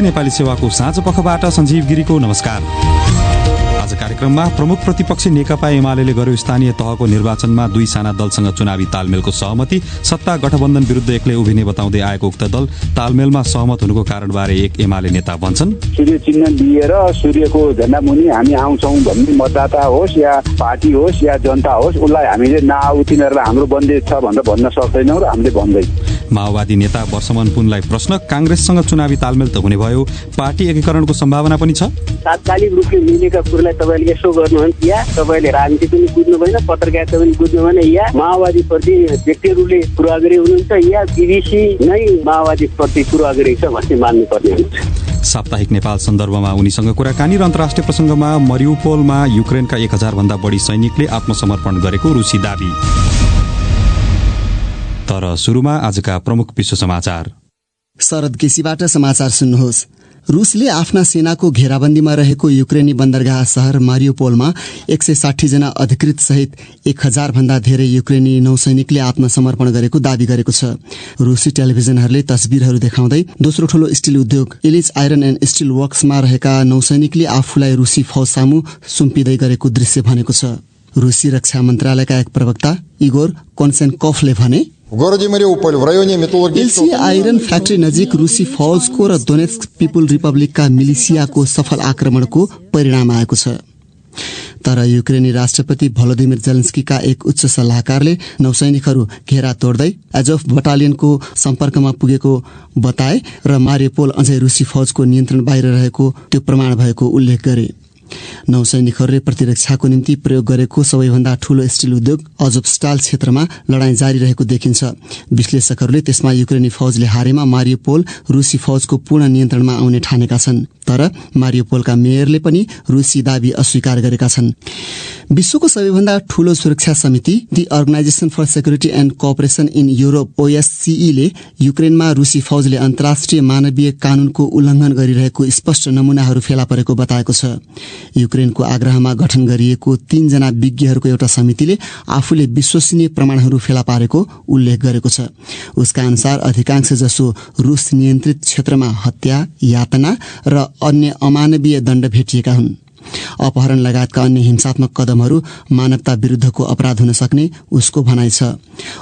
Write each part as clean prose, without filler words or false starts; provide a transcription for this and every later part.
BBC Nepali सेवाको साँझ पखबाट सञ्जीव गिरीको नमस्कार। आज कार्यक्रममा प्रमुख प्रतिपक्षी नेकपा एमाले गर्यो स्थानीय तहको निर्वाचनमा 2 साना दलसँग चुनावी तालमेलको सहमति। सत्ता गठबन्धन विरुद्ध एक्लै उभिने बताउँदै आएको उक्त दल तालमेलमा सहमत हुनुको कारणबारे एक एमाले नेता भन्छन्, सूर्य चिन्ह लिएर सूर्यको झण्डा मुनि हामी आउँछौं भन्ने मतदाता होस् या पार्टी होस् या जनता होस्, उसलाई हामीले नआऊ तिनीहरूलाई हाम्रो बन्देज छ भनेर भन्न सक्दैनौँ र हामीले भन्दैनौँ। माओवादी नेता वर्षमन पुनलाई प्रश्न, कांग्रेससँग चुनावी तालमेल त हुने भयो, पार्टी एकीकरणको सम्भावना पनि छ? तात्कालिक रूपले मिलेका कुरालाई तपाईँले यसो गर्नुहुन्छ या तपाईँले राजनीति पनि बुझ्नु भएन, पत्रकारिता पनि बुझ्नु भएन, या माओवादी प्रति व्यक्तिहरूले पूर्वाग्रही हुनुहुन्छ या बीबीसी नै माओवादी प्रति पूर्वाग्रही छ भन्ने मान्नुपर्ने हुन्छ। साप्ताहिक नेपाल सन्दर्भमा उनीसँग कुराकानी र अन्तर्राष्ट्रिय प्रसङ्गमा मरियुपोलमा युक्रेनका 1000 भन्दा बढी सैनिकले आत्मसमर्पण गरेको रुसी दाबी। तर सुरुमा आजका प्रमुख विश्व समाचार। शरद केसीबाट समाचार सुन्नुहोस्। रुसले आफ्ना सेनाको घेराबन्दीमा रहेको युक्रेनी बन्दरगाह शहर मारियुपोलमा 160 जना अधिकृत सहित 1000 भन्दा धेरै युक्रेनी नौसैनिकले आत्मसमर्पण गरेको दावी गरेको छ। रुसी टेलिभिजनहरूले तस्बिरहरू देखाउँदै दोस्रो ठूलो स्टिल उद्योग इलिच आइरन एन्ड स्टिल वर्क्समा रहेका नौसैनिकले आफूलाई रुसी फौज सामु सुम्पिँदै गरेको दृश्य भनेको छ। रुसी रक्षा मन्त्रालयका एक प्रवक्ता इगोर कोन्सेन्कोफले भने, एलसी आइरन फ्याक्ट्री नजिक रुसी फौजको र दोनेत्स्क पिपुल रिपब्लिकका मिलिसियाको सफल आक्रमणको परिणाम आएको छ। तर युक्रेनी राष्ट्रपति भलोदिमिर जेलेन्स्कीका एक उच्च सल्लाहकारले नौसैनिकहरू घेरा तोड्दै एजोफ बटालियनको सम्पर्कमा पुगेको बताए र मारियुपोल अझै रुसी फौजको नियन्त्रण बाहिर रहेको त्यो प्रमाण भएको उल्लेख गरे। नौसैनिकहरूले प्रतिरक्षाको निम्ति प्रयोग गरेको सबैभन्दा ठूलो स्टिल उद्योग अजोभस्टाल क्षेत्रमा लडाईँ जारी रहेको देखिन्छ। विश्लेषकहरूले त्यसमा युक्रेनी फौजले हारेमा मारियुपोल रुसी फौजको पूर्ण नियन्त्रणमा आउने ठानेका छन्। तर मारियुपोलका मेयरले पनि रुसी दावी अस्वीकार गरेका छन्। विश्वको सबैभन्दा ठूलो सुरक्षा समिति the organisation for security and cooperation in Europe OSCE ले युक्रेनमा रुसी फौजले अन्तर्राष्ट्रिय मानवीय कानूनको उल्लङ्घन गरिरहेको स्पष्ट नमूनाहरू फेला परेको बताएको छ। युक्रेनको आग्रहमा गठन गरिएको 3 जना विज्ञहरूको एउटा समितिले आफूले विश्वसनीय प्रमाणहरू फेला पारेको उल्लेख गरेको छ। उसका अनुसार अधिकांश जसो रुस नियन्त्रित क्षेत्रमा हत्या, यातना र अन्य अमानवीय दण्ड भेटिएका हुन्। अपहरण लगायतका अन्य हिंसात्मक कदमहरू मानवता विरुद्धको अपराध हुन सक्ने उसको भनाइ छ।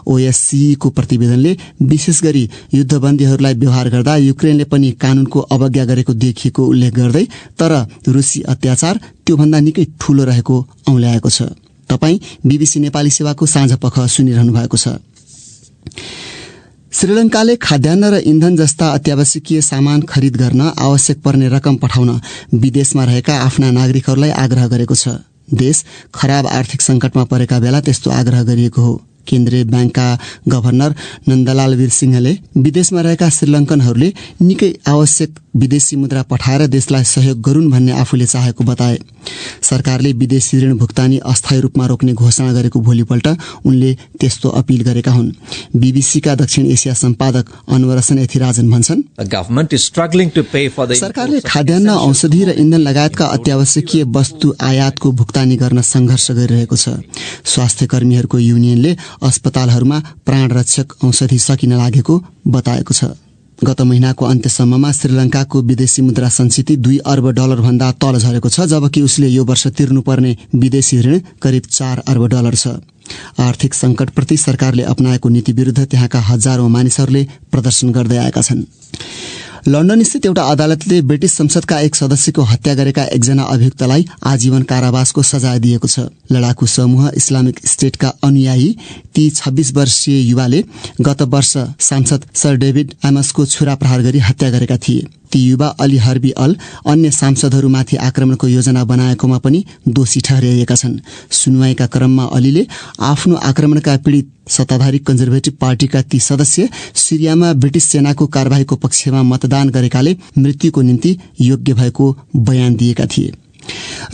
OSCE को प्रतिवेदनले विशेष गरी युद्धबन्दीहरूलाई व्यवहार गर्दा युक्रेनले पनि कानूनको अवज्ञा गरेको देखिएको उल्लेख गर्दै तर रुसी अत्याचार त्योभन्दा निकै ठूलो रहेको औल्याएको छ। तपाई बीबीसी नेपाली सेवाको साँझ पख सुनिरहनु भएको छ। श्रीलङ्काले खाद्यान्न र इन्धन जस्ता अत्यावश्यकीय सामान खरिद गर्न आवश्यक पर्ने रकम पठाउन विदेशमा रहेका आफ्ना नागरिकहरूलाई आग्रह गरेको छ। देश खराब आर्थिक संकटमा परेका बेला त्यस्तो आग्रह गरिएको हो। केन्द्रीय ब्याङ्कका गभर्नर नन्दलाल वीरसिंहले विदेशमा रहेका श्रीलङ्कनहरूले निकै आवश्यक विदेशी मुद्रा पठाएर देशलाई सहयोग गरून् भन्ने आफूले चाहेको बताए। सरकारले विदेशी ऋण भुक्तानी अस्थायी रूपमा रोक्ने घोषणा गरेको भोलिपल्ट उनले त्यस्तो अपील गरेका हुन्। बीबीसीका दक्षिण एसिया सम्पादक अनवर हसन एथिराजन भन्छन्, सरकारले खाद्यान्न, औषधि र इन्धन लगायतका अत्यावश्यकीय वस्तु आयातको भुक्तानी गर्न संघर्ष गरिरहेको छ। स्वास्थ्य कर्मीहरूको युनियनले अस्पतालहरूमा प्राणरक्षक औषधि सकिन लागेको बताएको छ। गत महिनाको अन्त्यसम्ममा श्रीलङ्काको विदेशी मुद्रा संचिति $2 अर्ब भन्दा तल झरेको छ, जबकि उसले यो वर्ष तिर्नुपर्ने विदेशी ऋण करिब $4 अर्ब छ। आर्थिक संकटप्रति सरकारले अपनाएको नीति विरुद्ध त्यहाँका हजारौं मानिसहरूले प्रदर्शन गर्दै आएका छन्। लन्डन स्थित एउटा अदालतले ब्रिटिश संसदका एक सदस्यको हत्या गरेका एकजना अभियुक्तलाई आजीवन कारावासको सजाय दिएको छ। लडाकु समूह इस्लामिक स्टेटका अनुयायी ती 26 वर्षीय युवाले गत वर्ष सांसद सर डेभिड एमसको छुरा प्रहार गरी हत्या गरेका थिए। ती युवा अली हर्बी अल अन्य सांसदहरूमाथि आक्रमणको योजना बनाएकोमा पनि दोषी ठहरिएका छन्। सुनवाईका क्रममा अलीले आफ्नो आक्रमणका पीडित सत्ताधारी कन्जर्भेटिभ पार्टीका ती सदस्य सिरियामा ब्रिटिश सेनाको कारबाहीको पक्षमा मतदान गरेकाले मृत्युको निम्ति योग्य भएको बयान दिएका थिए।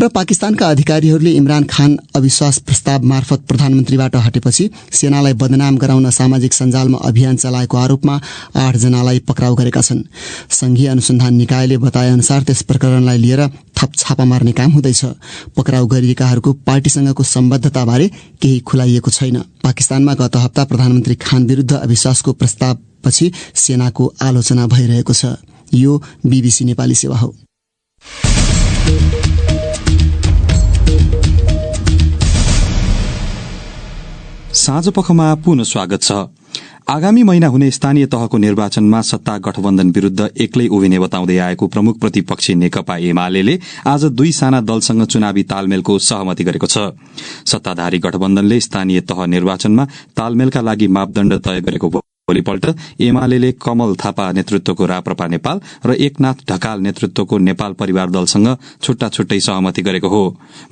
र पाकिस्तानका अधिकारीहरूले इमरान खान अविश्वास प्रस्ताव मार्फत प्रधानमन्त्रीबाट हटेपछि सेनालाई बदनाम गराउन सामाजिक सञ्जालमा अभियान चलाएको आरोपमा 8 जनालाई पक्राउ गरेका छन्। संघीय अनुसन्धान निकायले बताए अनुसार त्यस प्रकरणलाई लिएर थप छापा मार्ने काम हुँदैछ। पक्राउ गरिएकाहरूको पार्टीसँगको सम्बद्धताबारे केही खुलाइएको छैन। पाकिस्तानमा गत हप्ता प्रधानमन्त्री खान विरुद्ध अविश्वासको प्रस्तावपछि सेनाको आलोचना भइरहेको छ। यो BBC नेपाली सेवा हो। साँझपखमा पुनः स्वागत छ। आगामी महिना हुने स्थानीय तहको निर्वाचनमा सत्ता गठबन्धन विरूद्ध एक्लै उभिने बताउँदै आएको प्रमुख प्रतिपक्षी नेकपा एमाले आज 2 साना दलसँग चुनावी तालमेलको सहमति गरेको छ। सत्ताधारी गठबन्धनले स्थानीय तह निर्वाचनमा तालमेलका लागि मापदण्ड तय गरेको भोलिपल्ट एमाले कमल थापा नेतृत्वको राप्रपा नेपाल र एकनाथ ढकाल नेतृत्वको नेपाल परिवार दलसँग छुट्टा छुट्टै सहमति गरेको हो।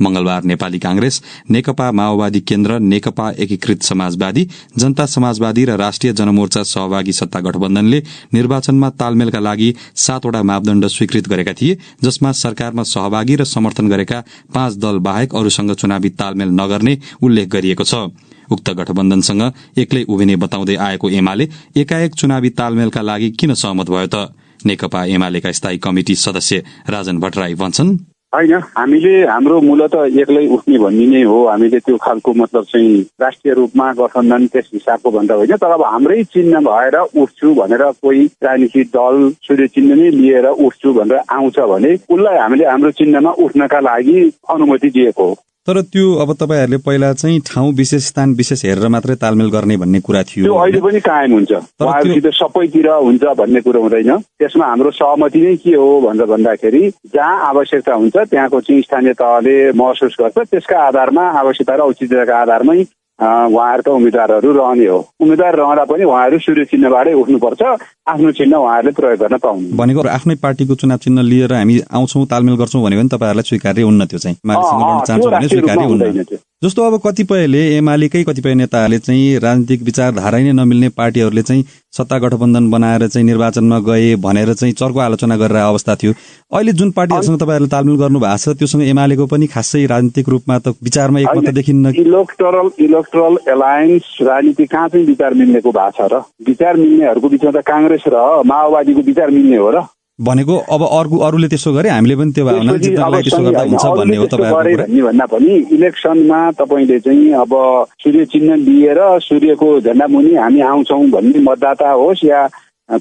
मंगलबार नेपाली कांग्रेस, नेकपा माओवादी केन्द्र, नेकपा एकीकृत समाजवादी, जनता समाजवादी र राष्ट्रिय जनमोर्चा सहभागी सत्ता गठबन्धनले निर्वाचनमा तालमेलका लागि 7 वटा मापदण्ड स्वीकृत गरेका थिए, जसमा सरकारमा सहभागी र समर्थन गरेका 5 दल बाहेक अरूसँग चुनावी तालमेल नगर्ने उल्लेख गरिएको छ। उक्त गठबन्धनसँग एक्लै उभिने बताउँदै आएको एमाले एकाएक चुनावी तालमेलका लागि किन सहमत भयो त? नेकपा एमालेका स्थायी कमिटी सदस्य राजन भट्टराई भन्छन्, होइन, हामीले हाम्रो मूलत एक्लै उठ्ने भन्ने नै हो। हामीले त्यो खालको मतलब चाहिँ राष्ट्रिय रूपमा गठबन्धन त्यस हिसाबको भन्दा होइन, तर अब हाम्रै चिन्ह भएर उठ्छु भनेर कोही राजनीतिक दल सूर्य चिन्ह नै लिएर उठ्छु भनेर आउँछ भने उसलाई हामीले हाम्रो चिन्हमा उठ्नका लागि अनुमति दिएको हो। तर त्यो अब तपाईहरुले पहिला चाहिँ ठाउँ विशेष स्थान विशेष हेरेर मात्रै तालमेल गर्ने भन्ने कुरा थियो। त्यो अहिले पनि कायम हुन्छ, उहाँहरूसित सबैतिर हुन्छ भन्ने कुरो हुँदैन। त्यसमा हाम्रो सहमति नै के हो भनेर भन्दाखेरि जहाँ आवश्यकता हुन्छ त्यहाँको चाहिँ स्थानीय तहले महसुस गर्छ, त्यसका आधारमा आवश्यकता र औचित्यका आधारमै उहाँहरूका उम्मेद्वारहरू रहने हो। उम्मेद्वार रहँदा पनि उहाँहरू सूर्य चिन्हबाटै उठ्नुपर्छ, आफ्नो चिन्ह उहाँहरूले प्रयोग गर्न पाउनु। भनेको आफ्नै पार्टीको चुनाव चिन्ह लिएर हामी आउँछौँ तालमेल गर्छौँ भन्यो भने तपाईँहरूलाई स्वीकार्य हुन्न। त्यो चाहिँ मानिससँग गर्न चाहन्छौँ भने स्वीकार्य हुन्न। जस्तो अब कतिपयले एमालेकै कतिपय नेताहरूले चाहिँ राजनीतिक विचारधारा नै नमिल्ने पार्टीहरूले चाहिँ सत्ता गठबन्धन बनाएर चाहिँ निर्वाचनमा गए भनेर चाहिँ चर्को आलोचना गरेर अवस्था थियो। अहिले जुन पार्टीहरूसँग तपाईँहरूले तालमेल गर्नु भएको छ त्योसँग एमालेको पनि खासै राजनीतिक रूपमा त विचारमा एकमत देखिन्न। इलेक्टोरल एलायन्स राजनीति कहाँ चाहिँ विचार मिल्नेको भएको छ र? विचार मिल्नेहरूको बिचमा त कांग्रेस र माओवादीको विचार मिल्ने हो र? भनेको अब अरूले त्यसो गरे हामीले पनि त्यो भावना जित्नलाई त्यसो गर्दा हुन्छ भन्ने हो तपाईहरुको भन्दा पनि इलेक्सनमा तपाईले चाहिँ अब सूर्य चिन्ह लिएर सूर्यको झण्डा मुनि हामी आउँछौँ भन्ने मतदाता होस् या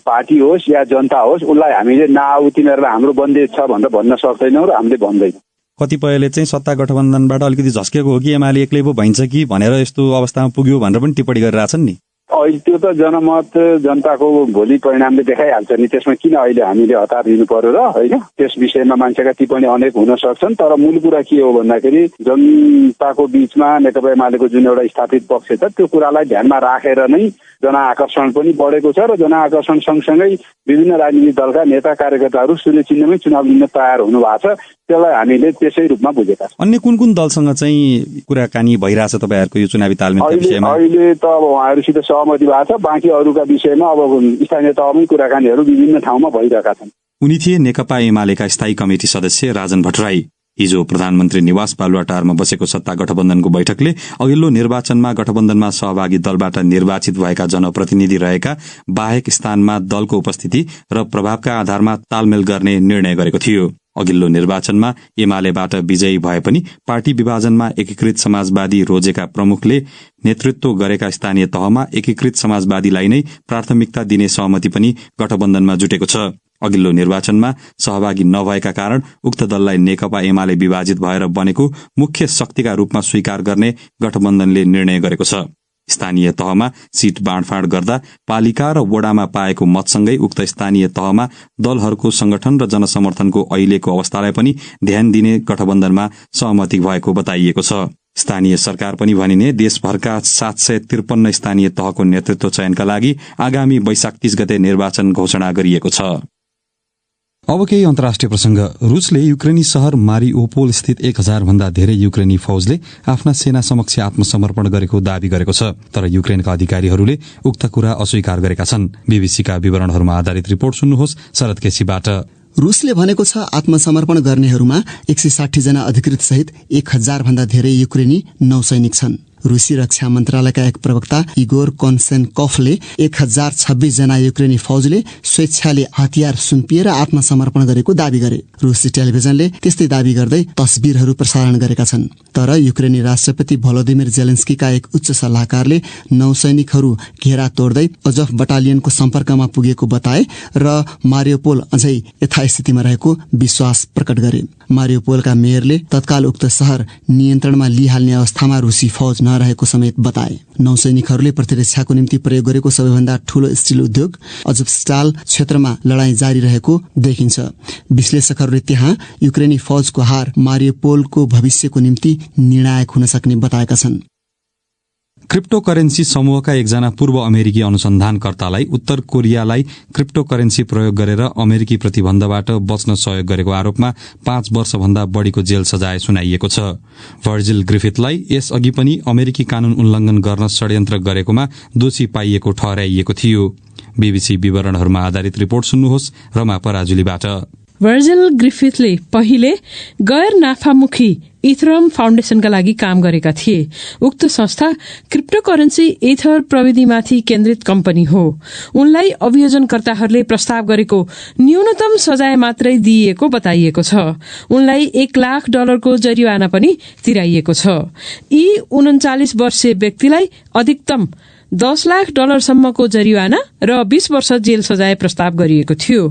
पार्टी होस् या जनता होस्, उसलाई हामीले नआउ तिनीहरूलाई हाम्रो बन्देज छ भनेर भन्न सक्दैनौँ र हामीले भन्दैनौँ। कतिपयले चाहिँ सत्ता गठबन्धनबाट अलिकति झस्केको हो कि एमाले एक्लै पो भइन्छ कि भनेर यस्तो अवस्थामा पुग्यो भनेर पनि टिप्पणी गरिरहेछन् नि। अहिले त्यो त जनमत जनताको भोलि परिणामले देखाइहाल्छ नि, त्यसमा किन अहिले हामीले हतार दिनु पर्यो र? होइन, त्यस विषयमा मान्छेका टिप्पणी अनेक हुन सक्छन्, तर मूल कुरा के हो भन्दाखेरि जनताको बीचमा नेकपा एमालेको जुन एउटा स्थापित पक्ष छ त्यो कुरालाई ध्यानमा राखेर नै जनआकर्षण पनि बढेको छ र जनआकर्षण सँगसँगै विभिन्न राजनीतिक दलका नेता कार्यकर्ताहरू सूर्य चिन्हमै चुनाव लिन तयार हुनु भएको छ। त्यसलाई हामीले त्यसै रूपमा बुझेका छौँ। अन्य कुन कुन दलसँग चाहिँ कुराकानी भइरहेछ तपाईँहरूको यो चुनावी तालमेलका विषयमा? अहिले त अब उहाँहरूसित सहमति भएको छ, बाँकी अरूका विषयमा अब स्थानीय तहमै कुराकानीहरू विभिन्न ठाउँमा भइरहेका छन्। उनी थिए नेकपा एमालेका स्थायी कमिटी सदस्य राजन भट्टराई। हिजो प्रधानमन्त्री निवास बालुवाटारमा बसेको सत्ता गठबन्धनको बैठकले अघिल्लो निर्वाचनमा गठबन्धनमा सहभागी दलबाट निर्वाचित भएका जनप्रतिनिधि रहेका बाहेक स्थानमा दलको उपस्थिति र प्रभावका आधारमा तालमेल गर्ने निर्णय गरेको थियो। अघिल्लो निर्वाचनमा एमालेबाट विजयी भए पनि पार्टी विभाजनमा एकीकृत समाजवादी रोजेका प्रमुखले नेतृत्व गरेका स्थानीय तहमा एकीकृत समाजवादीलाई नै प्राथमिकता दिने सहमति पनि गठबन्धनमा जुटेको छ। अघिल्लो निर्वाचनमा सहभागी नभएका कारण उक्त दललाई नेकपा एमाले विभाजित भएर बनेको मुख्य शक्तिका रूपमा स्वीकार गर्ने गठबन्धनले निर्णय गरेको छ। स्थानीय तहमा सीट बाँडफाँड गर्दा पालिका र वडामा पाएको मतसँगै उक्त स्थानीय तहमा दलहरूको संगठन र जनसमर्थनको अहिलेको अवस्थालाई पनि ध्यान दिने गठबन्धनमा सहमति भएको बताइएको छ। स्थानीय सरकार पनि भनिने देशभरका 753 स्थानीय तहको नेतृत्व चयनका लागि आगामी वैशाख 30 गते निर्वाचन घोषणा गरिएको छ। अब केही अन्तर्राष्ट्रिय प्रसंग। रूसले युक्रेनी शहर मारिउपोल स्थित 1000 भन्दा धेरै युक्रेनी फौजले आफ्ना सेना समक्ष आत्मसमर्पण गरेको दावी गरेको छ, तर युक्रेनका अधिकारीहरूले उक्त कुरा अस्वीकार गरेका छन्। बीबीसीका विवरणहरूमा आधारित रिपोर्ट सुन्नुहोस् शरद केसीबाट। रूसले भनेको छ आत्मसमर्पण गर्नेहरूमा 160 जना अधिकृत सहित 1000 भन्दा धेरै युक्रेनी नौसैनिक छन्। रुसी रक्षा मन्त्रालयका एक प्रवक्ता इगोर कोन्सेन्कोफले 1026 जना युक्रेनी फौजले स्वेच्छाले हतियार सुम्पिएर आत्मसमर्पण गरेको दावी गरे। रुसी टेलिभिजनले त्यस्तै दावी गर्दै तस्बिरहरू प्रसारण गरेका छन्। तर युक्रेनी राष्ट्रपति भलोदिमिर जेलेन्स्कीका एक उच्च सल्लाहकारले नौसैनिकहरू घेरा तोड्दै अजफ बटालियनको सम्पर्कमा पुगेको बताए र मारियोपोल अझै यथास्थितिमा रहेको विश्वास प्रकट गरे। मारियोपोलका मेयरले तत्काल उक्त शहर नियन्त्रणमा लिइहाल्ने अवस्थामा रुसी फौज नरहेको समेत बताए। नौसैनिकहरूले प्रतिरक्षाको निम्ति प्रयोग गरेको सबैभन्दा ठूलो स्टिल उद्योग अजोवस्टाल क्षेत्रमा लडाईँ जारी रहेको देखिन्छ। विश्लेषकहरूले त्यहाँ युक्रेनी फौजको हार मारियोपोलको भविष्यको निम्ति निर्णायक हुन सक्ने बताएका छन्। क्रिप्टोकरेन्सी समूहका एकजना पूर्व अमेरिकी अनुसन्धानकर्तालाई उत्तर कोरियालाई क्रिप्टोकरेन्सी प्रयोग गरेर अमेरिकी प्रतिबन्धबाट बच्न सहयोग गरेको आरोपमा 5 वर्षभन्दा बढ़ीको जेल सजाय सुनाइएको छ। भर्जिल ग्रिफिथलाई यसअघि पनि अमेरिकी कानून उल्लंघन गर्न षड्यन्त्र गरेकोमा दोषी पाइएको ठहराइएको थियो। बीबीसी विवरणहरूमा आधारित रिपोर्ट सुन्नुहोस् रमा पराजुलीबाट। भर्जिल ग्रिफिथले पहिले गैर नाफामुखी इथरम फाउन्डेशनका लागि काम गरेका थिए। उक्त संस्था क्रिप्टोकरेन्सी इथर प्रविधिमाथि केन्द्रित कम्पनी हो। उनलाई अभियोजनकर्ताहरूले प्रस्ताव गरेको न्यूनतम सजाय मात्रै दिइएको बताइएको छ। उनलाई $1 लाख को जरिवाना पनि तिराइएको छ। यी 39 वर्षीय व्यक्तिलाई अधिकतम $10 लाख सम्मको जरिवाना र 20 वर्ष जेल सजाय प्रस्ताव गरिएको थियो।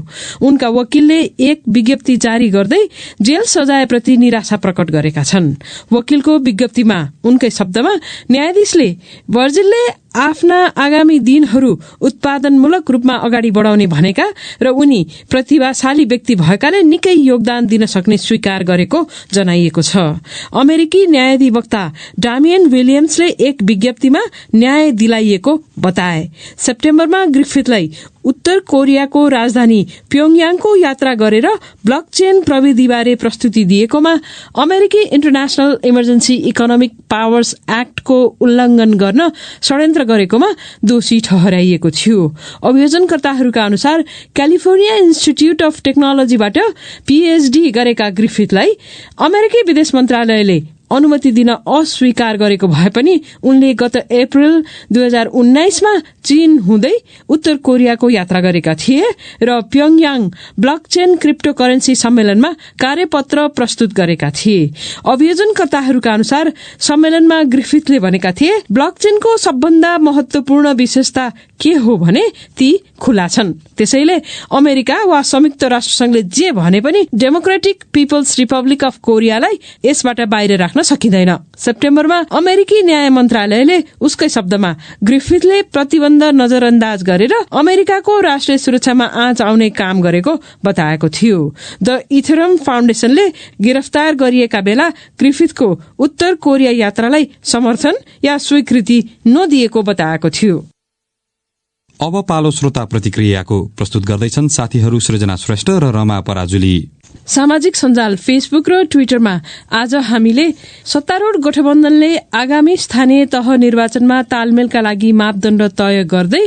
उनका वकिलले एक विज्ञप्ति जारी गर्दै जेल सजायप्रति निराशा प्रकट गरेका छन्। वकिलको विज्ञप्तिमा उनकै शब्दमा न्यायाधीशले भर्जिलले आफ्ना आगामी दिनहरू उत्पादनमूलक रूपमा अगाडि बढाउने भनेका र उनी प्रतिभाशाली व्यक्ति भएकाले निकै योगदान दिन सक्ने स्वीकार गरेको जनाइएको छ। अमेरिकी न्यायाधिवक्ता डामियन विलियम्सले एक विज्ञप्तिमा न्याय दिलाइएको बताए। सेप्टेम्बरमा ग्रिफिथलाई उत्तर कोरियाको राजधानी प्योङयाङको यात्रा गरेर ब्लकचेन प्रविधिबारे प्रस्तुति दिएकोमा अमेरिकी इन्टरनेशनल इमर्जेन्सी इकोनोमिक पावर्स एक्टको उल्लंघन गर्न षड्यन्त्र गरेकोमा दोषी ठहराइएको थियो। अभियोजनकर्ताहरूका अनुसार क्यालिफोर्निया इन्स्टिट्यूट अफ टेक्नोलोजीबाट पीएचडी गरेका ग्रिफिथलाई अमेरिकी विदेश मन्त्रालयले अनुमति दिन अस्वीकार गरेको भए पनि उनले गत अप्रिल 2019 मा चीन हुँदै उत्तर कोरियाको यात्रा गरेका थिए र प्योङयाङ ब्लकचेन क्रिप्टोकरेन्सी सम्मेलनमा कार्यपत्र प्रस्तुत गरेका थिए। अभियोजनकर्ताहरूका अनुसार सम्मेलनमा ग्रिफिथले भनेका थिए ब्लकचेनको सबभन्दा महत्वपूर्ण विशेषता के हो भने ती खुला छन्। त्यसैले अमेरिका वा संयुक्त राष्ट्रसंघले जे भने पनि डेमोक्रेटिक पिपल्स रिपब्लिक अफ कोरियालाई यसबाट बाहिर राख्न सकिँदैन। सेप्टेम्बरमा अमेरिकी न्याय मन्त्रालयले उसकै शब्दमा ग्रिफिथले प्रतिबन्ध नजरअन्दाज गरेर अमेरिकाको राष्ट्रिय सुरक्षामा आँच आउने काम गरेको बताएको थियो। द इथरम फाउन्डेशनले गिरफ्तार गरिएका बेला ग्रिफिथको उत्तर कोरिया यात्रालाई समर्थन या स्वीकृति नदिएको बताएको थियो। अब पालो श्रोता प्रतिक्रियाको प्रस्तुत गर्दैछन् साथीहरू सृजना श्रेष्ठ र रमा पराजुली। सामाजिक सञ्जाल फेसबुक र ट्विटरमा आज हामीले सत्तारूढ़ गठबन्धनले आगामी स्थानीय तह निर्वाचनमा तालमेलका लागि मापदण्ड तय गर्दै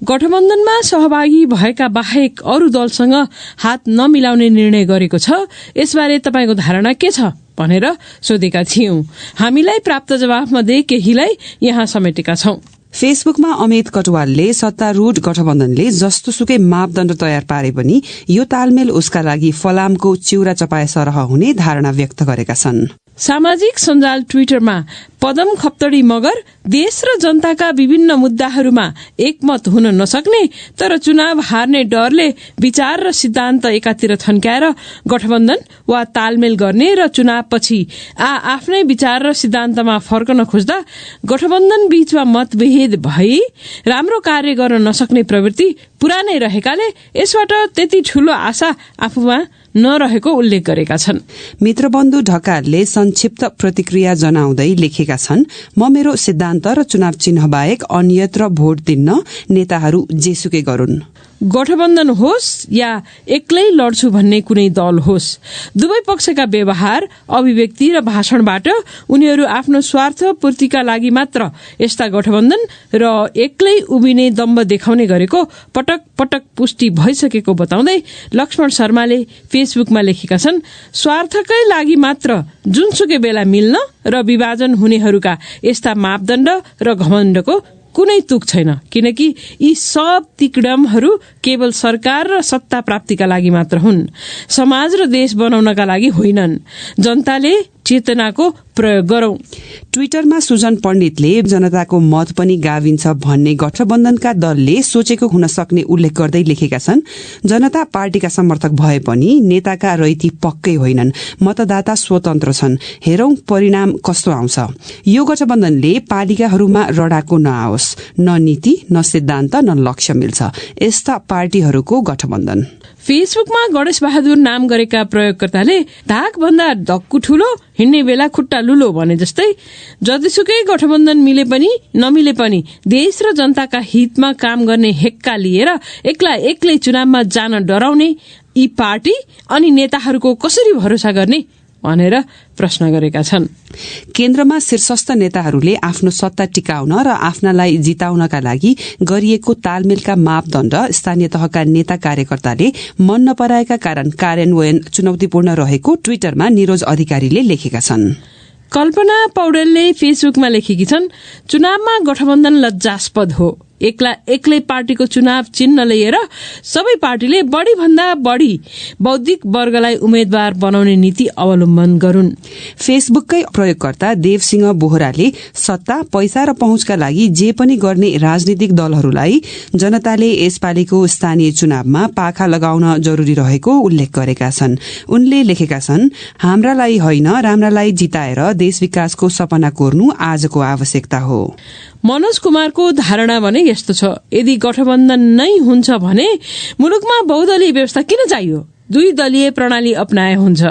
गठबन्धनमा सहभागी भएका बाहेक अरू दलसँग हात नमिलाउने निर्णय गरेको छ। यसबारे तपाईको धारणा के छ भनेर सोधेका थियौं। हामीलाई प्राप्त जवाफमध्ये केहीलाई यहाँ समेटेका छौं। फेसबुकमा अमित कटवालले सत्तारूढ़ गठबन्धनले जस्तोसुकै मापदण्ड तयार पारे पनि यो तालमेल उसका लागि फलामको चिउरा चपाए सरह हुने धारणा व्यक्त गरेका छन्। सामाजिक सञ्जाल ट्विटरमा पदम खप्तडी मगर देश र जनताका विभिन्न मुद्दाहरूमा एकमत हुन नसक्ने तर चुनाव हार्ने डरले विचार र सिद्धान्त एकातिर थन्क्याएर गठबन्धन वा तालमेल गर्ने र चुनावपछि आफ्नै विचार र सिद्धान्तमा फर्कन खोज्दा गठबन्धन बीचमा मतभेद भई राम्रो कार्य गर्न नसक्ने प्रवृत्ति पुरानै रहेकाले यसबाट त्यति ठूलो आशा आफूमा नरहेको उल्लेख गरेका छन्। मित्रबन्धु ढकालले संक्षिप्त प्रतिक्रिया जनाउँदै लेखेका छन्, म मेरो सिद्धान्त र चुनाव चिन्ह बाहेक अन्यत्र भोट दिन्न, नेताहरू जेसुकै गरून्। गठबन्धन होस् या एक्लै लड्छु भन्ने कुनै दल होस्, दुवै पक्षका व्यवहार, अभिव्यक्ति र भाषणबाट उनीहरू आफ्नो स्वार्थ पूर्तिका लागि मात्र यस्ता गठबन्धन र एक्लै उभिने दम्ब देखाउने गरेको पटक पटक पुष्टि भइसकेको बताउँदै लक्ष्मण शर्माले फेसबुकमा लेखेका छन्, स्वार्थकै लागि मात्र जुनसुकै बेला मिल्न र विभाजन हुनेहरूका यस्ता मापदण्ड र घमण्डको कुनै तुक छैन, किनकि यी सब तिकडमहरू केवल सरकार र सत्ता प्राप्तिका लागि मात्र हुन्, समाज र देश बनाउनका लागि होइनन्। जनताले चेतनाको प्रयोग गरौं। ट्विटरमा सुजन पण्डितले जनताको मत पनि गाविन्छ भन्ने गठबन्धनका दलले सोचेको हुन सक्ने उल्लेख गर्दै लेखेका छन्, जनता पार्टीका समर्थक भए पनि नेताका रैती पक्कै होइनन्, मतदाता स्वतन्त्र छन्, हेरौं परिणाम कस्तो आउँछ। यो गठबन्धनले पालिकाहरूमा रडाको नआओस्, न नीति न सिद्धान्त न लक्ष्य मिल्छ, यस्ता पार्टीहरूको गठबन्धन। फेसबुकमा गणेश बहादुर नाम गरेका प्रयोगकर्ताले धाक भन्दा धक्कु ठूलो, हिँड्ने बेला खुट्टा लुलो भने जस्तै जतिसुकै गठबन्धन मिले पनि नमिले पनि देश र जनताका हितमा काम गर्ने हेक्का लिएर एक्लै चुनावमा जान डराउने यी पार्टी अनि नेताहरूको कसरी भरोसा गर्ने भनेर प्रश्न गरेका छन्। केन्द्रमा शीर्षस्थ नेताहरूले आफ्नो सत्ता टिकाउन र आफ्नालाई जिताउनका लागि गरिएको तालमेलका मापदण्ड स्थानीय तहका नेता कार्यकर्ताले मन नपराएका कारण कार्यान्वयन चुनौतीपूर्ण रहेको ट्विटरमा निरोज अधिकारीले लेखेका छन्। कल्पना पौडेलले फेसबुकमा लेखेकी छन्, चुनावमा गठबन्धन लज्जास्पद हो, एक्लै पार्टीको चुनाव चिन्ह लिएर सबै पार्टीले बढ़ी भन्दा बढ़ी बौद्धिक वर्गलाई उम्मेद्वार बनाउने नीति अवलम्बन गरून्। फेसबुककै प्रयोगकर्ता देवसिंह बोहराले सत्ता, पैसा र पहुँचका लागि जे पनि गर्ने राजनीतिक दलहरूलाई जनताले यसपालिको स्थानीय चुनावमा पाखा लगाउन जरूरी रहेको उल्लेख गरेका छन्। उनले लेखेका छन्, हाम्रालाई होइन राम्रालाई जिताएर देश विकासको सपना कोर्नु आजको आवश्यकता हो। मनोज कुमारको धारणा भने यस्तो छ, यदि गठबन्धन नै हुन्छ भने मुलुकमा बहुदलीय व्यवस्था किन चाहियो? 2 दलीय प्रणाली अपनाए हुन्छ,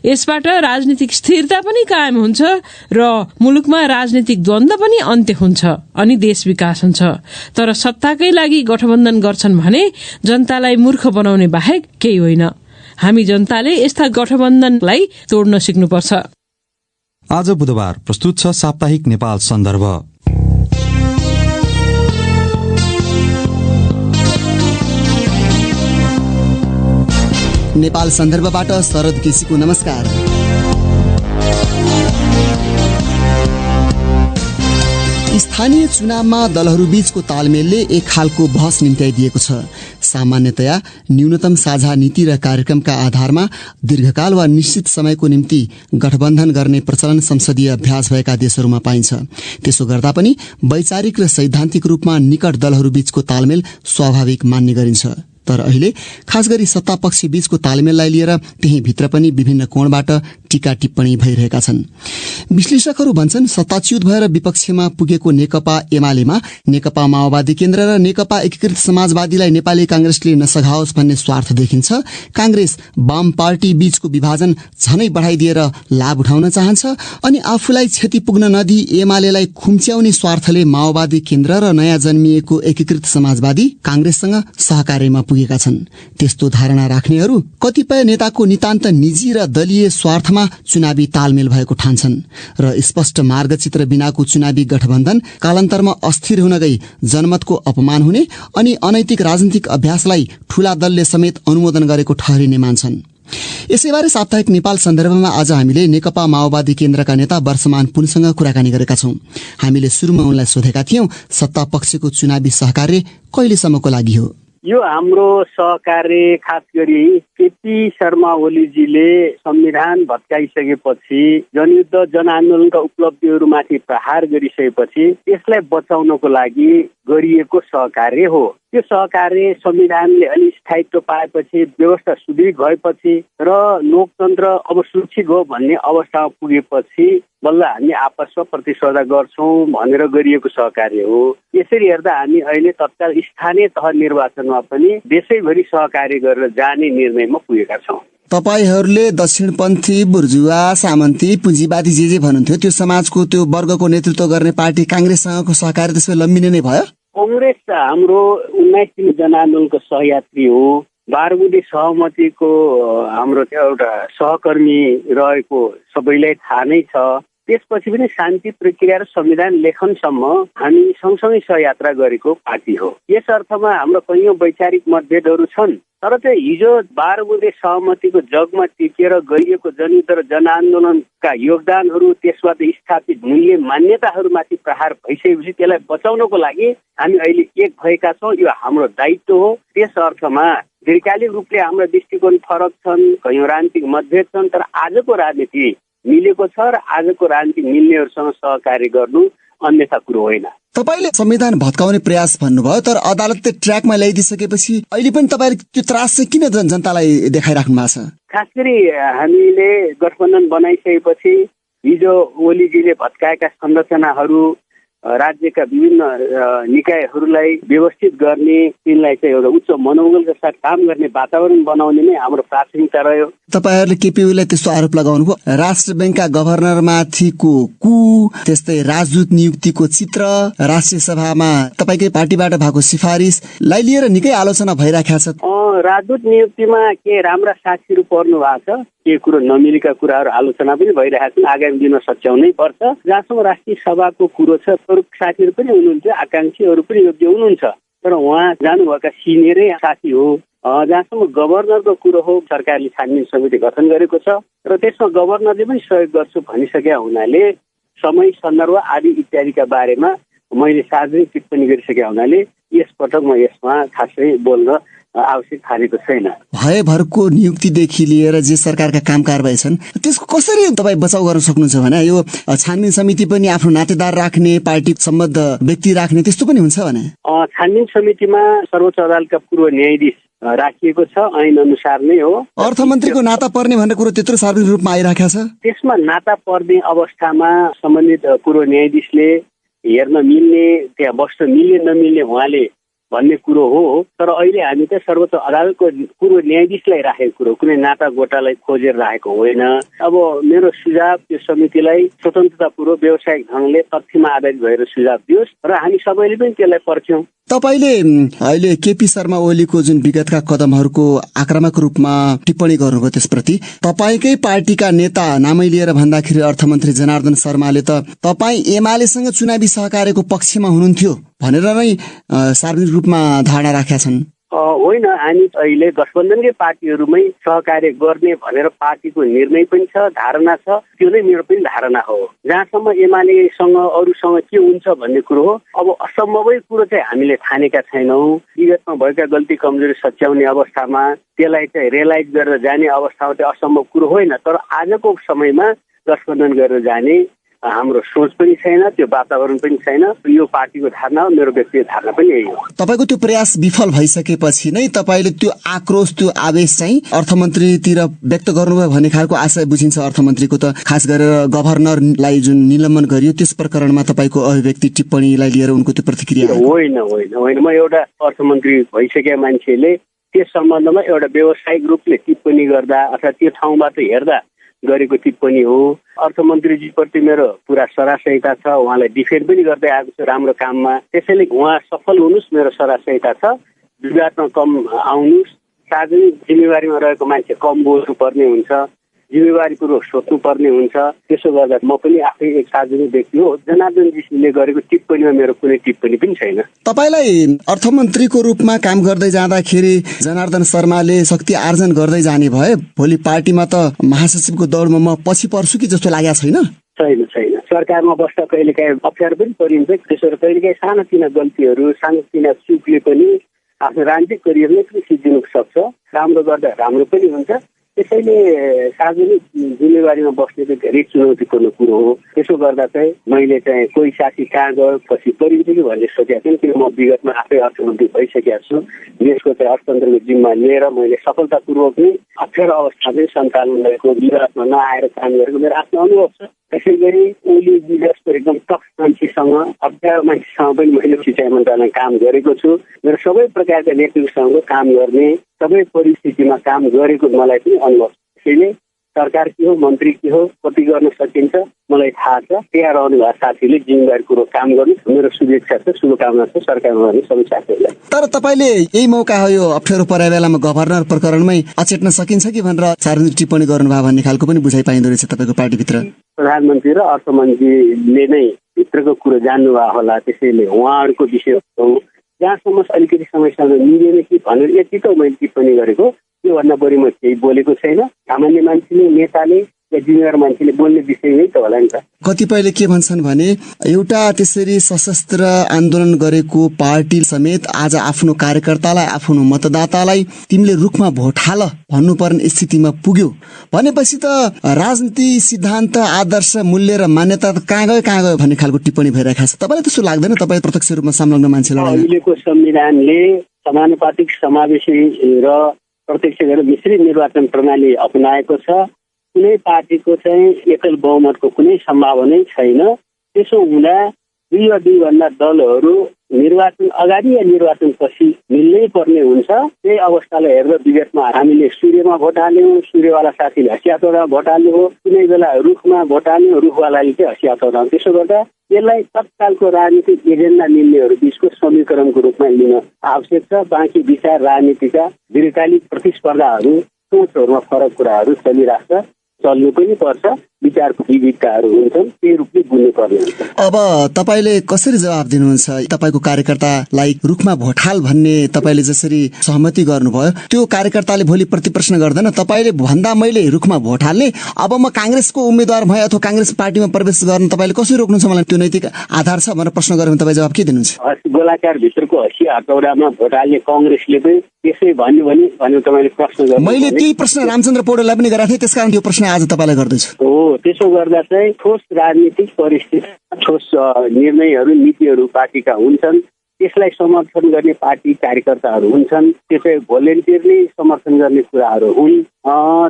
यसबाट राजनीतिक स्थिरता पनि कायम हुन्छ र मुलुकमा राजनीतिक द्वन्द्व पनि अन्त्य हुन्छ अनि देश विकास हुन्छ। तर सत्ताकै लागि गठबन्धन गर्छन् भने जनतालाई मूर्ख बनाउने बाहेक केही होइन। हामी जनताले यस्ता गठबन्धनलाई तोड्न सिक्नुपर्छ। आज बुधबार प्रस्तुत छ साप्ताहिक नेपाल सन्दर्भ। नेपाल सन्दर्भबाट शरद केसीको नमस्कार। स्थानीय चुनावमा दलहरूबीचको तालमेलले एक खालको बहस निम्त्याइदिएको छ। सामान्यतया न्यूनतम साझा नीति र कार्यक्रमका आधारमा दीर्घकाल वा निश्चित समयको निम्ति गठबन्धन गर्ने प्रचलन संसदीय अभ्यास भएका देशहरूमा पाइन्छ। त्यसो गर्दा पनि वैचारिक र सैद्धान्तिक रूपमा निकट दलहरूबीचको तालमेल स्वाभाविक मान्ने गरिन्छ। तर अहिले खास गरी सत्ता पक्ष बीचको तालमेललाई लिएर त्यही भित्र पनि विभिन्न कोणबाट टीका टिप्पणी भइरहेका छन्। विश्लेषकहरू भन्छन्, सत्ताच्युत भएर विपक्षमा पुगेको नेकपा एमालेमा नेकपा माओवादी केन्द्र र नेकपा एकीकृत समाजवादीलाई नेपाली कांग्रेसले नसघाओस् भन्ने स्वार्थ देखिन्छ। कांग्रेस वाम पार्टी बीचको विभाजन झनै बढाइदिएर लाभ उठाउन चाहन्छ अनि आफूलाई क्षति पुग्न नदिई एमालेलाई खुम्च्याउने स्वार्थले माओवादी केन्द्र र नयाँ जन्मिएको एकीकृत समाजवादी कांग्रेससँग सहकार्यमा पुगेका छन्। त्यस्तो धारणा राख्नेहरू कतिपय नेताको नितान्त निजी र दलीय स्वार्थमा चुनावी तालमेल भएको ठान्छन् र स्पष्ट मार्गचित्र बिनाको चुनावी गठबन्धन कालान्तरमा अस्थिर हुन गई जनमतको अपमान हुने अनि अनैतिक राजनीतिक अभ्यासलाई ठूला दलले समेत अनुमोदन गरेको ठहरिने मान्छन्। यसैबारे साप्ताहिक नेपाल सन्दर्भमा आज हामीले नेकपा माओवादी केन्द्रका नेता वर्षमान पुनसँग कुराकानी गरेका छौं। हामीले सुरुमा उनलाई सोधेका थियौं, सत्ता पक्षको चुनावी सहकार्य कहिलेसम्मको लागि हो? यो हाम्रो सहकार्य खास गरी केपी शर्मा ओलीजीले संविधान भत्काइसकेपछि जनयुद्ध जनआन्दोलनका उपलब्धिहरूमाथि प्रहार गरिसकेपछि यसलाई बचाउनको लागि गरिएको सहकार्य हो। त्यो सहकार्य संविधानले अलि स्थायित्व पाएपछि, व्यवस्था सुदृढ भएपछि र लोकतन्त्र अब सुरक्षित हो भन्ने अवस्थामा पुगेपछि बल्ल हामी आपसमा प्रतिस्पर्धा गर्छौं भनेर गरिएको सहकार्य हो। यसरी हेर्दा हामी अहिले तत्काल स्थानीय तह निर्वाचनमा पनि देशैभरि सहकार्य गरेर जाने निर्णयमा पुगेका छौं। तपाईहरूले दक्षिणपन्थी, बुर्जुवा, सामन्ती, पुँजीवादी जे भन्नुहुन्थ्यो त्यो समाजको त्यो वर्गको नेतृत्व गर्ने पार्टी कांग्रेससँगको सहकार्य त्यसमा लम्बिने नै भयो? कांग्रेस हाम्रो 19 जनआन्दोलनको सहयात्री हो। 12 बुँदे सहमतिको हाम्रो एउटा सहकर्मी रहेको सबैलाई थाहा नै छ। त्यसपछि पनि शान्ति प्रक्रिया र संविधान लेखनसम्म हामी सँगसँगै सहयात्रा गरेको पार्टी हो। यस अर्थमा हाम्रो कैयौं वैचारिक मतभेदहरू छन्, तर चाहिँ हिजो 12 बुँदे सहमतिको जगमा टिकेर गरिएको जनयुद्ध र जनआन्दोलनका योगदानहरू, त्यसबाट स्थापित मूल्य मान्यताहरूमाथि प्रहार भइसकेपछि त्यसलाई बचाउनको लागि हामी अहिले एक भएका छौँ। यो हाम्रो दायित्व हो। त्यस अर्थमा दीर्घकालीन रूपले हाम्रो दृष्टिकोण फरक छन्, कैयौं राजनीतिक मतभेद छन्, तर आजको राजनीति मिलेको छ र आजको राजनीति मिल्नेहरूसँग सहकार्य गर्नु अन्यथा कुरो होइन। तपाईले संविधान भत्काउने प्रयास भन्नुभयो, तर अदालतले ट्र्याकमा ल्याइदिसकेपछि अहिले पनि तपाईले त्यो त्रास चाहिँ किन जनतालाई देखाइराख्नु भएको छ? खास गरी हामीले गठबन्धन बनाइसकेपछि हिजो ओलीजीले भत्काएका संरचनाहरू, राज्यका विभिन्न निकायहरूलाई व्यवस्थित गर्ने, तिनलाई चाहिँ एउटा उच्च मनोबलका साथ काम गर्ने वातावरण बनाउने नै हाम्रो प्राथमिकता रह्यो। तपाईहरुले केपीओलाई त्यस्तो आरोप लगाउनुभयो, राष्ट्र बैंकका गभर्नरमाथिको कु, त्यस्तै राजदूत नियुक्तिको चित्र, राष्ट्रिय सभामा तपाईकै पार्टीबाट भएको सिफारिसलाई लिएर निकै आलोचना भइराखेको छ। राजदूत नियुक्तिमा के राम्रा साक्षीहरू पर्नु भएको छ, के कुरो नमिलेका कुराहरू आलोचना पनि भइरहेका छन्। आगामी दिनमा सच्याउनै पर्छ। जहाँसम्म राष्ट्रिय सभाको कुरो छ, अरू साथीहरू पनि हुनुहुन्छ, आकांक्षीहरू पनि योग्य हुनुहुन्छ, तर उहाँ जानुभएका सिनियरै साथी हो। जहाँसम्म गभर्नरको कुरो हो, सरकारले छानबिन समिति गठन गरेको छ र त्यसमा गभर्नरले पनि सहयोग गर्छु भनिसकेका हुनाले समय, सन्दर्भ आदि इत्यादिका बारेमा मैले सार्वजनिक टिप्पणी गरिसकेका हुनाले यसपटक म यसमा खासै बोल्न आवश्यक ठानेको छैन। भयभरको नियुक्तिदेखि लिएर जे सरकारका काम कारबाही छन् त्यसको कसरी तपाईँ बचाउ गर्न सक्नुहुन्छ भने यो छानबिन समिति पनि आफ्नो नातेदार राख्ने, पार्टी सम्बद्ध व्यक्ति राख्ने त्यस्तो पनि हुन्छ भने? छानबिन समितिमा सर्वोच्च अदालतका पूर्व न्यायाधीश राखिएको छ, ऐन अनुसार नै हो। अर्थमन्त्रीको नाता पर्ने भन्ने कुरो त्यत्रो सार्वजनिक रूपमा आइराखेको छ। त्यसमा नाता पर्ने अवस्थामा सम्बन्धित पूर्व न्यायाधीशले हेर्न मिल्ने, त्यहाँ बस्न मिल्ने नमिल्ने उहाँले भन्ने कुरो हो। तर अहिले हामी त सर्वोच्च अदालतको पूर्व न्यायाधीशलाई राखेको कुरो, कुनै नाता गोटालाई खोजेर राखेको होइन। अब मेरो सुझाव त्यो समितिलाई स्वतन्त्रतापूर्वक व्यावसायिक ढङ्गले तथ्यमा आधारित भएर सुझाव दियोस् र हामी सबैले पनि त्यसलाई पर्ख्यौं। तपाईले अहिले केपी शर्मा ओलीको जुन विगतका कदमहरूको आक्रामक रूपमा टिप्पणी गर्नुभयो, त्यसप्रति तपाईकै पार्टीका नेता नामै लिएर भन्दाखेरि अर्थमन्त्री जनार्दन शर्माले त तपाई एमालेसँग चुनावी सहकार्यको पक्षमा हुनुहुन्थ्यो भनेर नै सार्वजनिक रूपमा धारणा राखेका छन्। होइन, हामी अहिले गठबन्धनकै पार्टीहरूमै सहकार्य गर्ने भनेर पार्टीको निर्णय पनि छ, धारणा छ। त्यो नै मेरो पनि धारणा हो। जहाँसम्म एमालेसँग अरूसँग के हुन्छ भन्ने कुरो हो, अब असम्भवै कुरो चाहिँ हामीले ठानेका छैनौँ। विगतमा भएका गल्ती कमजोरी सच्याउने अवस्थामा त्यसलाई चाहिँ रियलाइज गरेर जाने अवस्थामा चाहिँ असम्भव कुरो होइन। तर आजको समयमा गठबन्धन गरेर जाने हाम्रो सोच पनि छैन, त्यो वातावरण पनि छैन। यो पार्टीको धारणा हो, मेरो व्यक्तिगत धारणा पनि यही हो। तपाईको त्यो प्रयास विफल भइसकेपछि नै तपाईले त्यो आक्रोश, त्यो आवेश चाहिँ अर्थमन्त्रीतिर व्यक्त गर्नुभयो भन्ने खालको आशय बुझिन्छ। अर्थमन्त्रीको त खास गरेर गभर्नरलाई जुन निलम्बन गरियो त्यस प्रकरणमा तपाईको अभिव्यक्ति टिप्पणीलाई लिएर उनको त्यो प्रतिक्रिया? होइन होइन होइन, म एउटा अर्थमन्त्री भइसकेका मान्छेले त्यस सम्बन्धमा एउटा व्यावसायिक रूपले टिप्पणी गर्दा अथवा त्यो ठाउँबाट हेर्दा गरेको टिप्पणी हो। अर्थमन्त्रीजीप्रति मेरो पुरा सरासहिता छ, उहाँलाई डिफेन्ड पनि गर्दै आएको छु राम्रो काममा। त्यसैले उहाँ सफल हुनुहोस्, मेरो सरासहिता छ। विवादमा कम आउनुहोस्, सार्वजनिक जिम्मेवारीमा रहेको मान्छे कम बोल्नुपर्ने हुन्छ, जिम्मेवारीपूर्वक सोच्नुपर्ने हुन्छ। त्यसो गर्दा म पनि आफै एक सार्वजनिक व्यक्ति हो। जनार्दनजीले गरेको टिप्पणीमा मेरो कुनै टिप्पणी पनि छैन। तपाईलाई अर्थमन्त्रीको रूपमा काम गर्दै जाँदाखेरि जनार्दन शर्माले शक्ति आर्जन गर्दै जाने भए भोलि पार्टीमा त महासचिवको दौडमा म पछि पर्छु कि जस्तो लागेको छैन? छैन छैन, सरकारमा बस्दा कहिलेकाहीँ अप्ठ्यारो पनि परिन्छ। त्यसो भएर कहिलेकाहीँ सानोतिना गल्तीहरू, सानोतिना चुकले पनि आफ्नो राजनीतिक करियरले पनि सिद्धिनु सक्छ। राम्रो गर्दा राम्रो पनि हुन्छ। त्यसैले सार्वजनिक जिम्मेवारीमा बस्ने चाहिँ धेरै चुनौतीपूर्ण कुरो हो। त्यसो गर्दा चाहिँ मैले चाहिँ कोही साथी कहाँ गयो पछि परिन्छ कि भन्ने सोचेको थिएँ। किन म विगतमा आफै अर्थमन्त्री भइसकेको छु। देशको चाहिँ अर्थतन्त्रको जिम्मा लिएर मैले सफलतापूर्वक नै अप्ठ्यारो अवस्था चाहिँ सञ्चालन गरेको, विवादमा नआएर काम गरेको मेरो आफ्नो अनुभव छ। त्यसै गरी ओलीजी जस्तो एकदम टफ मान्छेसँग, अप्ठ्यारो मान्छेसँग पनि मैले सिँचाइ मन्त्रालयमा काम गरेको छु। मेरो सबै प्रकारका नेतृत्वसँग काम गर्ने, सबै परिस्थितिमा काम गरेको मलाई पनि अनुभव छ। त्यसैले सरकार के हो, मन्त्री के हो, कति गर्न सकिन्छ मलाई थाहा छ। त्यहाँ रहनु भएको साथीले जिम्मेवारी कुरो काम गर्नु मेरो शुभेच्छा छ, शुभकामना छ सरकारमा रहने सबै साथीहरूलाई। तर तपाईँले यही मौका हो यो अप्ठ्यारो परे बेलामा गभर्नर प्रकरणमै अचेट्न सकिन्छ कि भनेर सार्वजनिक टिप्पणी गर्नुभयो भन्ने खालको पनि बुझाइ पाइँदो रहेछ तपाईँको पार्टीभित्र। प्रधानमन्त्री र अर्थमन्त्रीले नै भित्रको कुरो जान्नुभएको होला, त्यसैले उहाँहरूको विषय हो। जहाँसम्म अलिकति समस्या मिलेन कि भनेर यति त मैले टिप्पणी गरेको, त्योभन्दा बढी म केही बोलेको छैन। सामान्य मान्छेले, नेताले या जिम्मेवार मान्छेले बोल्ने विषय नै त होला नि त। कतिपयले के भन्छन् भने एउटा त्यसरी सशस्त्र आन्दोलन गरेको पार्टी समेत आज आफ्नो कार्यकर्तालाई, आफ्नो मतदातालाई तिमीले रुखमा भोट हाल भन्नुपर्ने स्थितिमा पुग्यो भनेपछि त राजनीति सिद्धान्त, आदर्श, मूल्य र मान्यता कहाँ गयो भन्ने खालको टिप्पणी भइरहेको छ। तपाईँलाई त्यस्तो लाग्दैन? तपाईँ प्रत्यक्ष रूपमा संलग्न मान्छेलाई अहिलेको संविधानले समानुपातिक, समावेशी र प्रत्यक्ष गरेर मिश्रित निर्वाचन प्रणाली अपनाएको छ। कुनै पार्टीको चाहिँ एकल बहुमतको कुनै सम्भावनै छैन। त्यसो हुँदा दुई वा दुईभन्दा दलहरू निर्वाचन अगाडि या निर्वाचन पछि मिल्नै पर्ने हुन्छ। त्यही अवस्थालाई हेर्दा विगतमा हामीले सूर्यमा भोट हाल्यौँ, सूर्यवाला साथीले हँसियातौडा भोट हाल्नु हो, कुनै बेला रुखमा भोट हाल्यौँ, रुखवालाले चाहिँ हँसियातौडा। त्यसो गर्दा यसलाई तत्कालको राजनीतिक एजेन्डा मिल्नेहरू बीचको समीकरणको रूपमा लिन आवश्यक छ। बाँकी विचार राजनीतिका दीर्घकालिक प्रतिस्पर्धाहरू, सोचहरूमा फरक कुराहरू चलिरहेको छ, चल्नु पनि पर्छ। विचारको विविधताहरू हुन्छन्, त्यही रूपले बुझ्नु पर्ने हुन्छ। अब तपाईँले कसरी जवाब दिनुहुन्छ? तपाईँको कार्यकर्तालाई रुखमा भोट हाल भन्ने तपाईँले जसरी सहमति गर्नुभयो, त्यो कार्यकर्ताले भोलि प्रतिप्रश्न गर्दैन तपाईँले भन्दा मैले रुखमा भोट हाल्ने, अब म काङ्ग्रेसको उम्मेद्वार भए अथवा काङ्ग्रेस पार्टीमा प्रवेश गर्न तपाईँले कसरी रोक्नुहुन्छ? मलाई त्यो नैतिक आधार छ भनेर प्रश्न गर्यो भने तपाईँ जवाब के दिनुहुन्छ? गोलाकार भित्रको हँसिया हतौडामा भोट हाल्ने काङ्ग्रेसले पनि त्यसै भन्यो भने तपाईँले प्रश्न गर्नु। मैले त्यही प्रश्न रामचन्द्र पौडेललाई पनि गरेको थिएँ, त्यसकारण त्यो प्रश्न आज तपाईँलाई गर्दैछु। हो, त्यसो गर्दा चाहिँ ठोस राजनीतिक परिस्थिति, ठोस निर्णयहरू, नीतिहरू पार्टीका हुन्छन्। त्यसलाई समर्थन गर्ने पार्टी कार्यकर्ताहरू हुन्छन्। त्यो चाहिँ भोलिन्टियरली समर्थन गर्ने कुराहरू हुन्।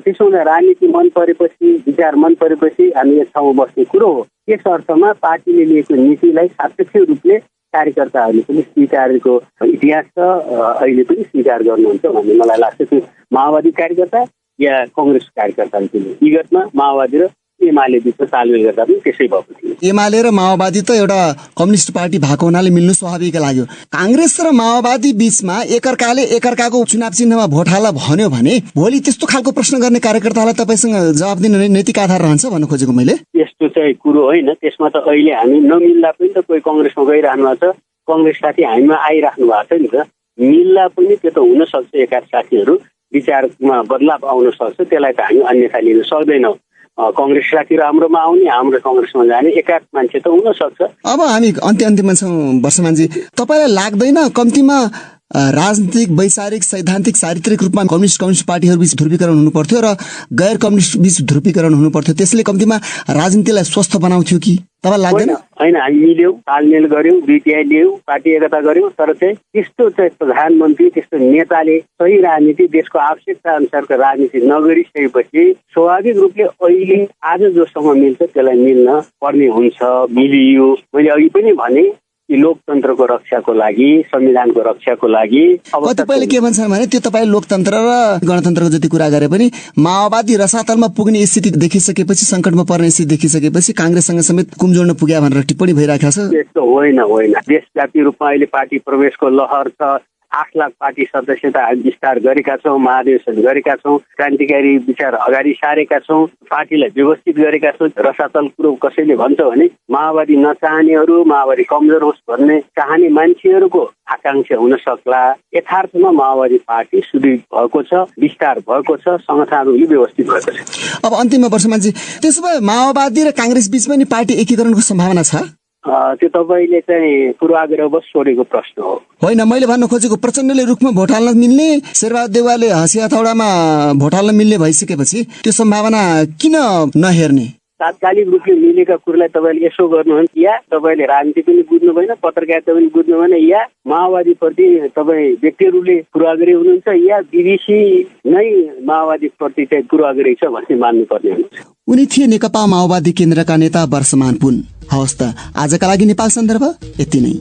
त्यसो हुँदा राजनीति मन परेपछि, विचार मन परेपछि हामी एक ठाउँमा बस्ने कुरो हो। यस अर्थमा पार्टीले लिएको नीतिलाई सापेक्ष रूपले कार्यकर्ताहरूले पनि स्वीकारेको इतिहास छ, अहिले पनि स्वीकार गर्नुहुन्छ भन्ने मलाई लाग्छ। त्यो माओवादी कार्यकर्ता या काङ्ग्रेस कार्यकर्ताले पनि विगतमा माओवादी र एमाले बिच तालमेल गर्दा पनि त्यसै भएको थियो। एमाले र माओवादी त एउटा कम्युनिस्ट पार्टी भएको हुनाले मिल्नु स्वाभाविक लाग्यो। काङ्ग्रेस र माओवादी बीचमा एकअर्काले एकअर्काको चुनाव चिन्हमा भोट हाल भन्यो भने भोलि त्यस्तो खालको प्रश्न गर्ने कार्यकर्तालाई तपाईँसँग जवाब दिन नैतिक आधार रहन्छ भन्न खोजेको मैले। यस्तो चाहिँ कुरो होइन। त्यसमा त अहिले हामी नमिल्दा पनि त कोही काङ्ग्रेसमा गइरहनु भएको छ, काङ्ग्रेस साथी हामीमा आइराख्नु भएको छ नि त। मिल्दा पनि त्यो त हुन सक्छ, एका साथीहरू विचारमा बदलाव आउन सक्छ, त्यसलाई त हामी अन्यथा लिन सक्दैनौँ। काङ्ग्रेस साथी राम्रोमा आउने, हाम्रो काङ्ग्रेसमा जाने एकाध मान्छे त हुन सक्छ। अब हामी अन्त्यमा छौँ वर्षमानजी, तपाईँलाई लाग्दैन कम्तीमा राजनीतिक, वैचारिक, सैद्धान्तिक, चारित्रिक रूपमा कम्युनिस्ट पार्टीहरू बीच ध्रुवीकरण हुनु पर्थ्यो र गैर कम्युनिस्ट बीच ध्रुवीकरण हुनु पर्थ्यो, त्यसले कम्तीमा राजनीतिलाई स्वस्थ बनाउँथ्यो कि? तपाईँलाई लाग्दैन? होइन, हामी मिल्यौँ, तालमेल गर्यौँ, बिटिआई लियौँ, पार्टी एकता गर्यौँ, तर चाहिँ त्यस्तो चाहिँ प्रधानमन्त्री, त्यस्तो नेताले सही राजनीति, देशको आवश्यकता अनुसारको राजनीति नगरिसकेपछि स्वाभाविक रूपले अहिले आज जोसँग मिल्छ त्यसलाई मिल्न पर्ने हुन्छ। मिलियो, मैले अघि पनि भने कि लोकतन्त्रको रक्षाको लागि, संविधानको रक्षाको लागि। कतिपयले के भन्छन् भने त्यो तपाईँ लोकतन्त्र र गणतन्त्रको जति कुरा गरे पनि माओवादी रसातलमा पुग्ने स्थिति देखिसकेपछि, सङ्कटमा पर्ने स्थिति देखिसकेपछि काङ्ग्रेससँग समेत कुम जोड्न पुग्यो भनेर टिप्पणी भइरहेको छ। त्यस्तो होइन। देशव्यापी रूपमा अहिले पार्टी प्रवेशको लहर छ। 8 लाख पार्टी सदस्यता विस्तार गरेका छौँ, महाधिवेशन गरेका छौँ, क्रान्तिकारी विचार अगाडि सारेका छौँ, पार्टीलाई व्यवस्थित गरेका छौँ। रसातल कुरो कसैले भन्छ भने माओवादी नचाहनेहरू, माओवादी कमजोर होस् भन्ने चाहने मान्छेहरूको आकांक्षा हुन सक्ला। यथार्थमा माओवादी पार्टी सुदृढ भएको छ, विस्तार भएको छ, संगठनहरू व्यवस्थित भएको छ। अब अन्तिममा वर्षमानजी, त्यसो भए माओवादी र काङ्ग्रेस बीच पनि पार्टी एकीकरणको सम्भावना छ? त्यो तपाईँले चाहिँ पूर्वाग्रहवश सोधेको प्रश्न हो। होइन, मैले भन्न खोजेको प्रचण्डले रुखमा भोट हाल्न मिल्ने, शेरबहादुर देउवाले हँसियाथौडामा भोट हाल्न मिल्ने भइसकेपछि त्यो सम्भावना किन नहेर्ने? तात्कालिक रूपले मिलेका कुरालाई तपाईँले यसो गर्नुहुन्छ या तपाईँले राजनीति पनि बुझ्नु भएन, पत्रकारिता पनि बुझ्नु भएन, या माओवादीप्रति तपाईँ व्यक्तिहरूले पूर्वाग्रही हुनुहुन्छ, या बीबीसी नै माओवादीप्रति चाहिँ पूर्वाग्रही छ भन्ने मान्नुपर्ने हुन्छ। उनी थिए नेकपा माओवादी केन्द्रका नेता वर्षमान पुन। हवस् त, आजका लागि नेपाल सन्दर्भ यति नै।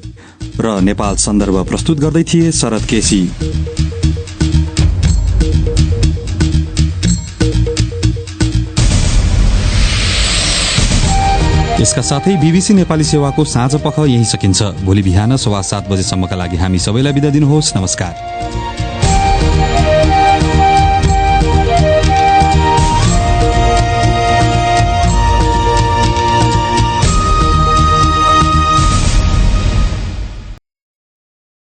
र नेपाल सन्दर्भ प्रस्तुत गर्दै थिए शरद केसी। यसका साथै बीबीसी नेपाली सेवाको साँझ पख यही सकिन्छ। भोलि बिहान 7:15 बजेसम्मका लागि हामी सबैलाई बिदा दिनुहोस्। नमस्कार।